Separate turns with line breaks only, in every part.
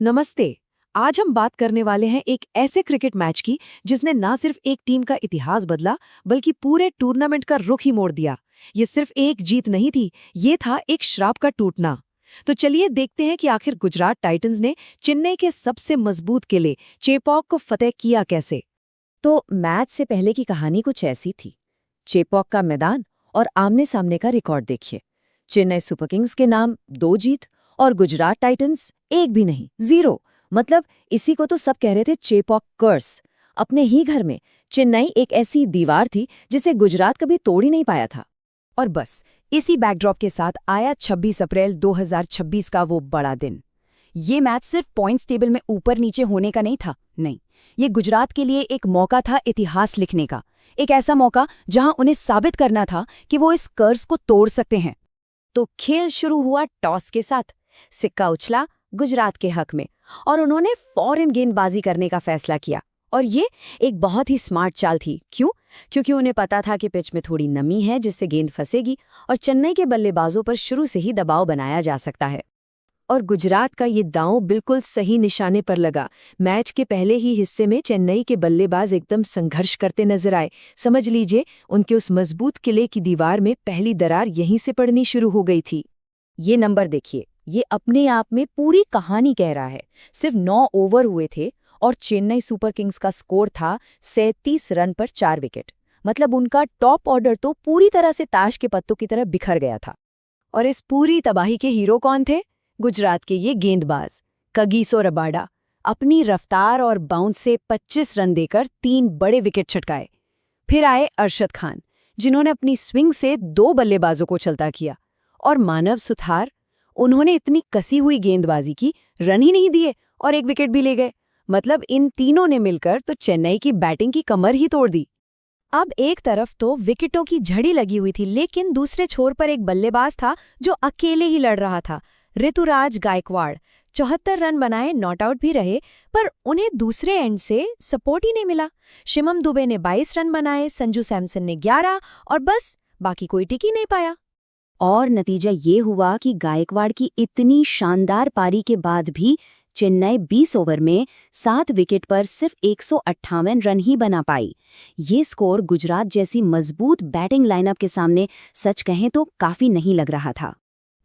नमस्ते। आज हम बात करने वाले हैं एक ऐसे क्रिकेट मैच की जिसने ना सिर्फ एक टीम का इतिहास बदला बल्कि पूरे टूर्नामेंट का रुख ही मोड़ दिया। ये सिर्फ एक जीत नहीं थी, ये था एक श्राप का टूटना। तो चलिए देखते हैं कि आखिर गुजरात टाइटंस ने चेन्नई के सबसे मजबूत किले चेपॉक को फतेह किया कैसे।
तो मैच से पहले की कहानी कुछ ऐसी थी। चेपॉक का मैदान और आमने सामने का रिकॉर्ड देखिए। चेन्नई सुपर किंग्स के नाम 2 जीत और गुजरात टाइटंस एक भी नहीं, 0। मतलब इसी को तो सब कह रहे थे चेपॉक कर्स। अपने ही घर में चेन्नई एक ऐसी दीवार थी जिसे गुजरात कभी तोड़ ही नहीं पाया था।
और बस इसी बैकड्रॉप के साथ आया 26 अप्रैल 2026 का वो बड़ा दिन। ये मैच सिर्फ पॉइंट्स टेबल में ऊपर नीचे होने का नहीं था, नहीं, ये गुजरात के लिए एक मौका था इतिहास लिखने का। एक ऐसा मौका जहां उन्हें साबित करना था कि वो इस कर्ज को तोड़ सकते हैं।
तो खेल शुरू हुआ टॉस के साथ। सिक्का उछला गुजरात के हक में और उन्होंने फौरन गेंदबाजी करने का फैसला किया। और ये एक बहुत ही स्मार्ट चाल थी। क्यों? क्योंकि उन्हें पता था कि पिच में थोड़ी नमी है जिससे गेंद फंसेगी और चेन्नई के बल्लेबाजों पर शुरू से ही दबाव बनाया जा सकता है।
और गुजरात का ये दांव बिल्कुल सही निशाने पर लगा। मैच के पहले ही हिस्से में चेन्नई के बल्लेबाज एकदम संघर्ष करते नजर आए। समझ लीजिए, उनके उस मजबूत किले की दीवार में पहली दरार यहीं से पड़नी शुरू हो गई थी।
ये नंबर देखिए, ये अपने आप में पूरी कहानी कह रहा है। सिर्फ 9 ओवर हुए थे और चेन्नई सुपर किंग्स का स्कोर था 37 रन पर 4 विकेट। मतलब उनका टॉप ऑर्डर तो पूरी तरह से ताश के पत्तों की तरह बिखर गया था।
और इस पूरी तबाही के हीरो कौन थे? गुजरात के ये गेंदबाज कगिसो रबाडा। अपनी रफ्तार और बाउंस से 25 रन देकर 3 बड़े विकेट छटकाए। फिर आए अरशद खान, जिन्होंने अपनी स्विंग से 2 बल्लेबाजों को चलता किया। और मानव सुथार, उन्होंने इतनी कसी हुई गेंदबाजी की, रन ही नहीं दिए और 1 विकेट भी ले गए। मतलब इन तीनों ने मिलकर तो चेन्नई की बैटिंग की कमर ही तोड़ दी।
अब एक तरफ तो विकेटों की झड़ी लगी हुई थी, लेकिन दूसरे छोर पर एक बल्लेबाज था जो अकेले ही लड़ रहा था, ऋतुराज गायकवाड़। 74 रन बनाए, नॉट आउट भी रहे, पर उन्हें दूसरे एंड से सपोर्ट ही नहीं मिला। शिवम दुबे ने 22 रन बनाए, संजू सैमसन ने 11 और बस बाकी कोई टिक ही नहीं पाया।
और नतीजा ये हुआ कि गायकवाड़ की इतनी शानदार पारी के बाद भी चेन्नई 20 ओवर में 7 विकेट पर सिर्फ 158 रन ही बना पाई। ये स्कोर गुजरात जैसी मजबूत बैटिंग लाइनअप के सामने सच कहें तो काफी नहीं लग रहा था।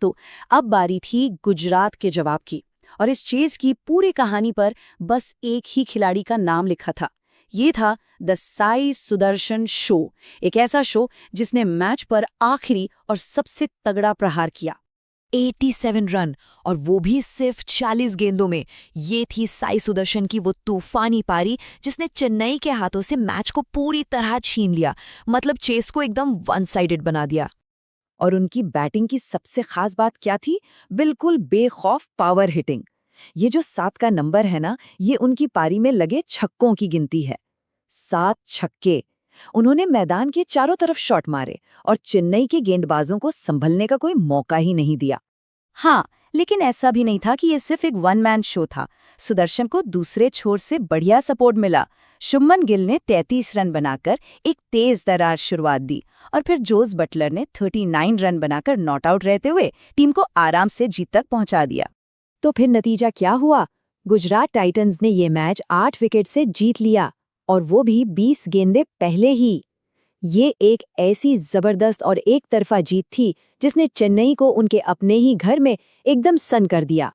तो अब बारी थी गुजरात के जवाब की, और इस चेज की पूरी कहानी पर बस एक ही खिलाड़ी का नाम लिखा था। ये था द साई सुदर्शन शो, एक ऐसा शो जिसने मैच पर आखिरी और सबसे तगड़ा प्रहार किया। 87 रन, और वो भी सिर्फ 40 गेंदों में। ये थी साई सुदर्शन की वो तूफानी पारी जिसने चेन्नई के हाथों से मैच को पूरी तरह छीन लिया। मतलब चेस को एकदम वन साइडेड बना दिया।
और उनकी बैटिंग की सबसे खास बात क्या थी? बिल्कुल बेखौफ पावर हिटिंग। ये जो 7 का नंबर है ना, ये उनकी पारी में लगे छक्कों की गिनती है। 7 छक्के। उन्होंने मैदान के चारों तरफ शॉट मारे और चेन्नई के गेंदबाजों को संभलने का कोई मौका ही नहीं दिया।
हाँ, लेकिन ऐसा भी नहीं था कि ये सिर्फ एक वन मैन शो था। सुदर्शन को दूसरे छोर से बढ़िया सपोर्ट मिला। शुभमन गिल ने 33 रन बनाकर एक तेज तर्रार शुरुआत दी, और फिर जोस बटलर ने 39 रन बनाकर नॉट आउट रहते हुए टीम को आराम से जीत तक पहुंचा दिया।
तो फिर नतीजा क्या हुआ? गुजरात टाइटंस ने ये मैच 8 विकेट से जीत लिया, और वो भी 20 गेंदें पहले ही। ये एक ऐसी जबरदस्त और एक तरफा जीत थी जिसने चेन्नई को उनके अपने ही घर में एकदम सन्न कर दिया।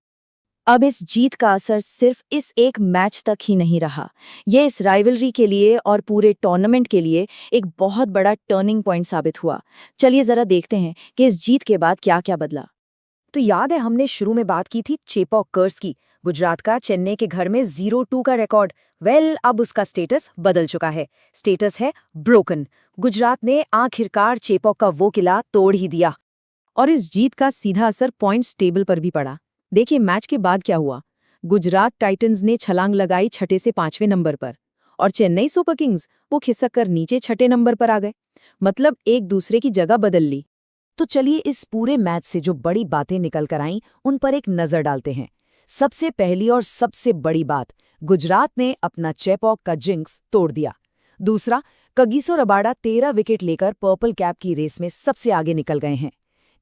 अब इस जीत का असर सिर्फ इस एक मैच तक ही नहीं रहा। ये इस राइवलरी के लिए और पूरे टूर्नामेंट के लिए एक बहुत बड़ा टर्निंग पॉइंट साबित हुआ। चलिए जरा देखते हैं कि इस जीत के बाद क्या क्या बदला।
तो याद है, हमने शुरू में बात की थी चेपॉक कर्स की, गुजरात का चेन्नई के घर में 0-2 का रिकॉर्ड। अब उसका स्टेटस बदल चुका है। स्टेटस है ब्रोकन। गुजरात ने आखिरकार चेपॉक का वो किला तोड़ ही दिया।
और इस जीत का सीधा असर पॉइंट्स टेबल पर भी पड़ा। देखिए मैच के बाद क्या हुआ। गुजरात टाइटंस ने छलांग लगाई 6 से 5वें नंबर पर, और चेन्नई सुपर किंग्स वो खिसक कर नीचे 6 नंबर पर आ गए। मतलब एक दूसरे की जगह बदल ली।
तो चलिए इस पूरे मैच से जो बड़ी बातें निकल कर आईं उन पर एक नजर डालते हैं। सबसे पहली और सबसे बड़ी बात, गुजरात ने अपना चेपॉक का जिंक्स तोड़ दिया। दूसरा, कगिसो रबाडा 13 विकेट लेकर पर्पल कैप की रेस में सबसे आगे निकल गए हैं।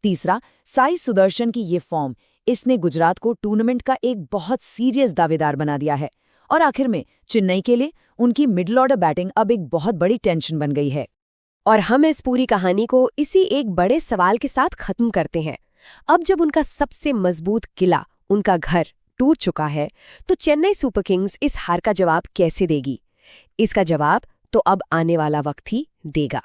तीसरा, साई सुदर्शन की ये फॉर्म,
इसने गुजरात को टूर्नामेंट का एक बहुत सीरियस दावेदार बना दिया है। और आखिर में चेन्नई के लिए उनकी मिडिल ऑर्डर बैटिंग अब एक बहुत बड़ी टेंशन बन गई है।
और हम इस पूरी कहानी को इसी एक बड़े सवाल के साथ खत्म करते हैं। अब जब उनका सबसे मजबूत किला, उनका घर, टूट चुका है, तो चेन्नई सुपर किंग्स इस हार का जवाब कैसे देगी? इसका जवाब तो अब आने वाला वक्त ही देगा।